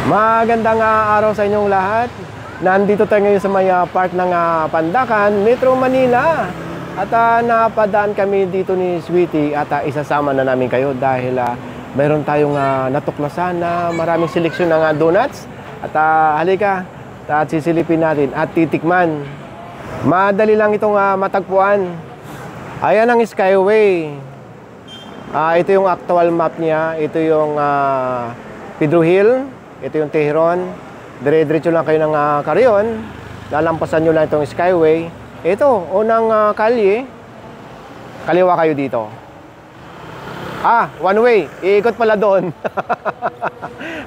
Magandang araw sa inyong lahat. Nandito tayo ngayon sa may park ng Pandacan, Metro Manila. At napadaan kami dito ni Sweetie at isasama na namin kayo dahil mayroon tayong natuklasan na maraming seleksyon ng donuts. At halika, at sisilipin natin at titikman. Madali lang itong matagpuan. Ayan ang Skyway. Ito yung actual map niya. Ito yung Pedro Hill. Ito yung Tehran. Dire-diretso lang kayo ng Carrion. Lalampasan nyo lang itong Skyway. Ito, unang kalye. Kaliwa kayo dito. One way. Iikot pala doon.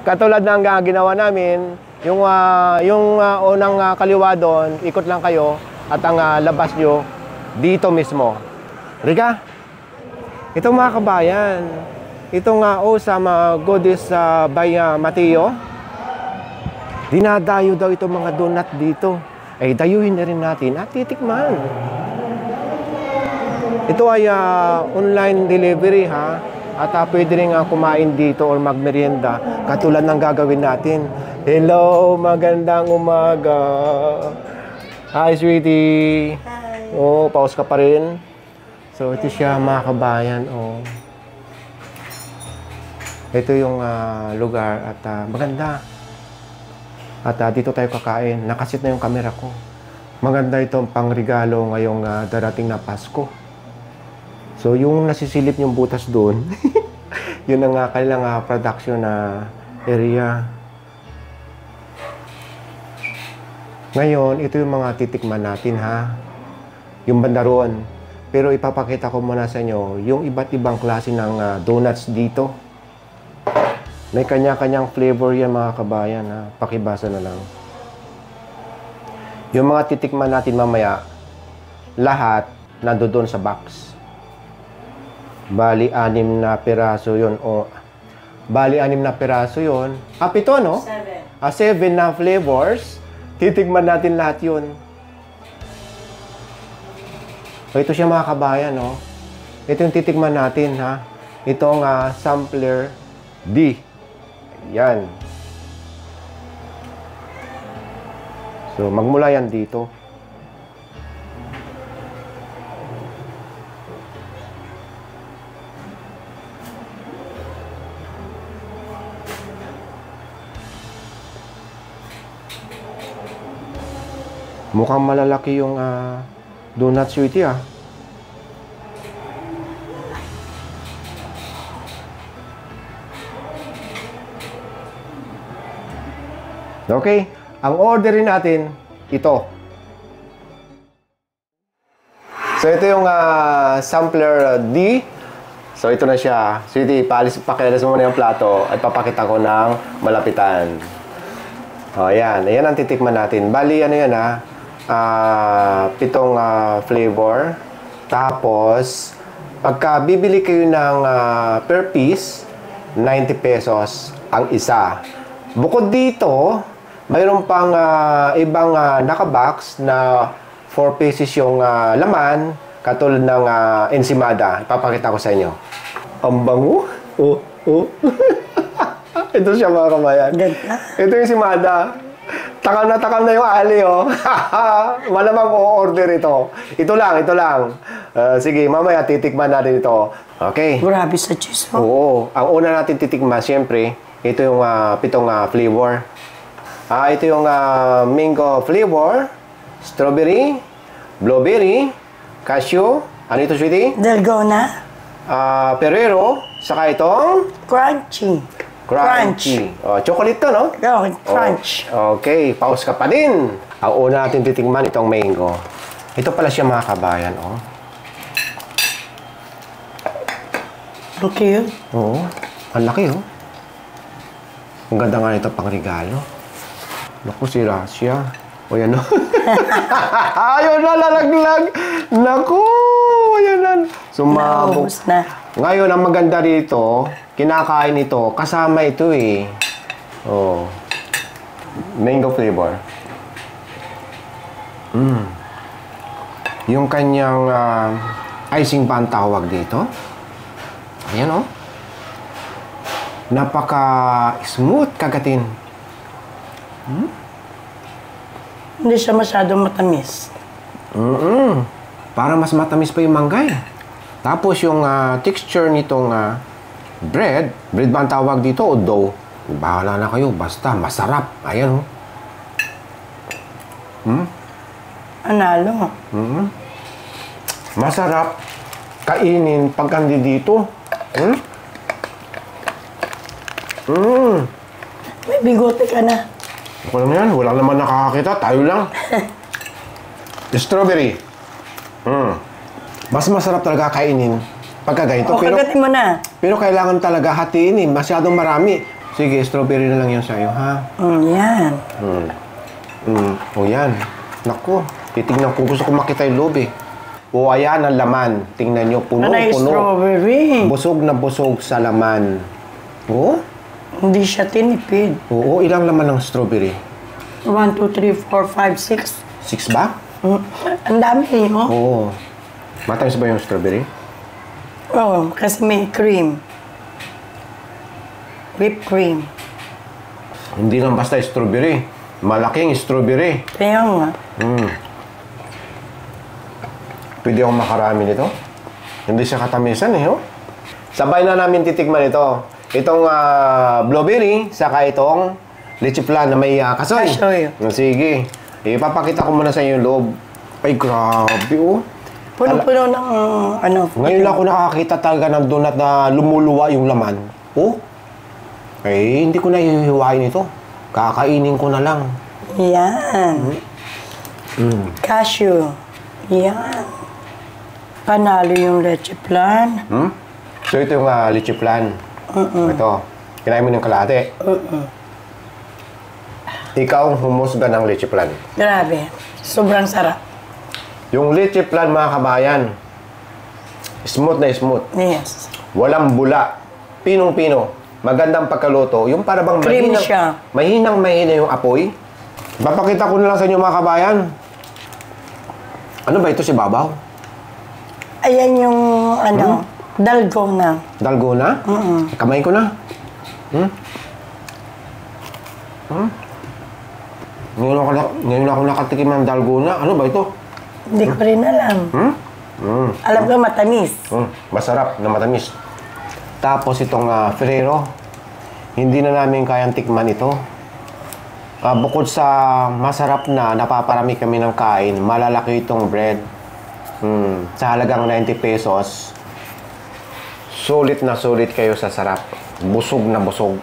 Katulad ng ginawa namin, yung unang kaliwa doon, ikot lang kayo at ang labas nyo dito mismo. Riga, ito mga kabayan, ito nga sa Goddess by Mateo. Dinadayo daw itong mga donut dito. Ay dayuhin na rin natin at titikman. Ito ay online delivery at pwede rin kumain dito or magmerienda katulad ng gagawin natin. Hello, magandang umaga. Hi, Sweetie. Hi. Pause ka pa rin. So, ito siya mga kabayan. Ito yung lugar at maganda. At dito tayo kakain. Nakasit na yung camera ko. Maganda itong pangregalo ngayong darating na Pasko. So, yung nasisilip yung butas doon, yun ang kanilang production area. Ngayon, ito yung mga titikman natin yung banda roon. Pero ipapakita ko muna sa inyo yung iba't ibang klase ng donuts dito. May kanya-kanyang flavor yan mga kabayan. Pakibasa na lang. Yung mga titikman natin mamaya, lahat nandoon sa box. Bali, 6 na piraso yun. Bali, 6 na piraso yun. 7, no? 7 na flavors. Titikman natin lahat yun. Ito siya mga kabayan, no? Ito yung titikman natin, Itong sampler D. Yan. So, magmula yan dito. Mukhang malalaki yung donut, Sweetie, Okay, ang orderin natin, ito. So, ito yung sampler D. So, ito na siya. Sweetie, pakialas mo muna yung plato at papakita ko ng malapitan. Ayan. Ayan ang titikman natin. Bali, ano yan, 7 flavor. Tapos, pagka bibili kayo ng per piece, 90 pesos ang isa. Bukod dito, mayroon pang ibang nakabox na 4 pieces yung laman, katulad ng ensimada. Ipapakita ko sa inyo. Ang bango. Ito siya mga kabayan. Ito yung ensimada. Takam na yung ali, Malamang o-order ito. Ito lang. Sige, mamaya titikman natin ito. Okay. Grabe sa cheese, Oo. Ang una natin titikman, siyempre, ito yung 7 flavor. Ito yung mango flavor, strawberry, blueberry, cashew, ano ito, Sweetie? Dalgona. Ferrero, saka itong Crunchy. Chocolate to, no? Crunch. Okay, pause ka pa din. Ang una natin titikman, itong mango. Ito pala siya mga kabayan, Okay. Oo. Ang laki, Ang ganda nga nito pang regalo. Naku, si Rasya. Yan, no? Ayun na, lalaglag. Naku, yan. Sumabog. Na. Ngayon, ang maganda dito, kinakain ito, kasama ito mango flavor. Yung kanyang icing pa ang tawag dito. Ayan, Napaka-smooth kagatin. Hindi siya masyadong matamis. Para mas matamis pa yung mangga eh. Tapos yung texture nitong bread ba ang tawag dito o dough? Bahala na kayo, basta masarap. Ayan oh. Analo. Masarap kainin pag kandi dito. May bigote ka na. Ako lang yan, wala naman nakakakita, tayo lang. Strawberry. Mas masarap talaga kainin pagka ganito. O, kagatin mo na. Pero kailangan talaga hatiin eh, masyadong marami. Sige, strawberry na lang yan sa'yo, ha? Yan. O yan. Naku, titignan ko. Gusto ko makita yung loob eh. O ayan ang laman. Tingnan nyo, Ano yung puno-puno. strawberry? Busog na busog sa laman. O? Hindi siya tinipid. Oo, ilang laman ng strawberry? 1, 2, 3, 4, 5, 6. 6 ba? Ang dami, oh. Oo. Matamis ba yung strawberry? Oo, kasi may cream. Whipped cream. Hindi lang basta strawberry. Malaking strawberry. Kaya nga. Pwede akong makarami nito. Hindi siya katamisan eh, oh. Sabay na namin titikman ito. Itong blueberry, saka itong leche flan na may kasoy. Kasoy. Sige. Ipapakita ko muna sa inyo yung loob. Ay, grabe, oh. Puno-puno ng ano. Ngayon lang ako nakakita talaga ng donut na lumuluwa yung laman. Oh. Eh, hindi ko na hihiwain ito. Kakainin ko na lang. Yan. Cashew. Yan. Panalo yung leche flan. So, ito yung leche flan. Ito. Kinain mo ng kalahati. Ikaw ang humusga ng leche flan. Grabe. Sobrang sarap. Yung leche flan, mga kabayan, smooth na smooth. Yes. Walang bula. Pinong-pino. Magandang pagkaluto. Yung para bang Creamy siya. mahina yung apoy. Papakita ko na lang sa inyo, mga kabayan. Ano ba ito si Babaw? Ayan yung ano, dalgona. Dalgona? Kamay ko na. Ngayon ako nakatikim ng dalgona. Ano ba ito? Hindi ko rin alam. Alam ko matamis. Masarap na matamis. Tapos itong Ferrero, hindi na namin kayang tikman ito. Bukod sa masarap na napaparami kami ng kain, malalaki itong bread. Sa halagang 90 pesos, sulit na sulit kayo sa sarap. Busog na busog.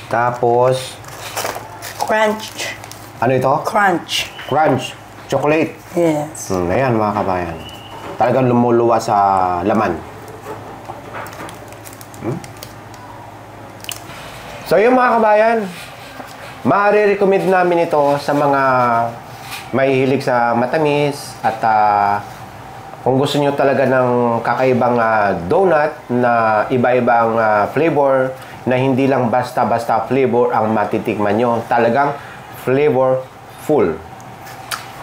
Tapos, Crunch. ano ito? Crunch. Crunch. Chocolate. Yes. Ayan, mga kabayan. Talagang lumuluwa sa laman. So yung mga kabayan, maaari-recommend namin ito sa mga mahihilig sa matamis at kung gusto nyo talaga ng kakaibang donut na iba-ibang flavor na hindi lang basta-basta flavor ang matitikman nyo. Talagang flavorful.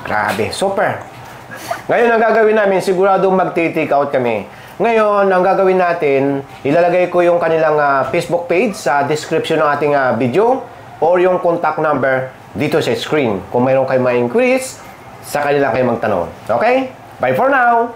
Grabe, super! Ngayon ang gagawin namin, siguradong magti-take out kami. Ngayon, ang gagawin natin, ilalagay ko yung kanilang Facebook page sa description ng ating video or yung contact number dito sa screen. Kung mayroon kayo ma-increase, sa kanila kayo magtanong. Okay? Bye for now!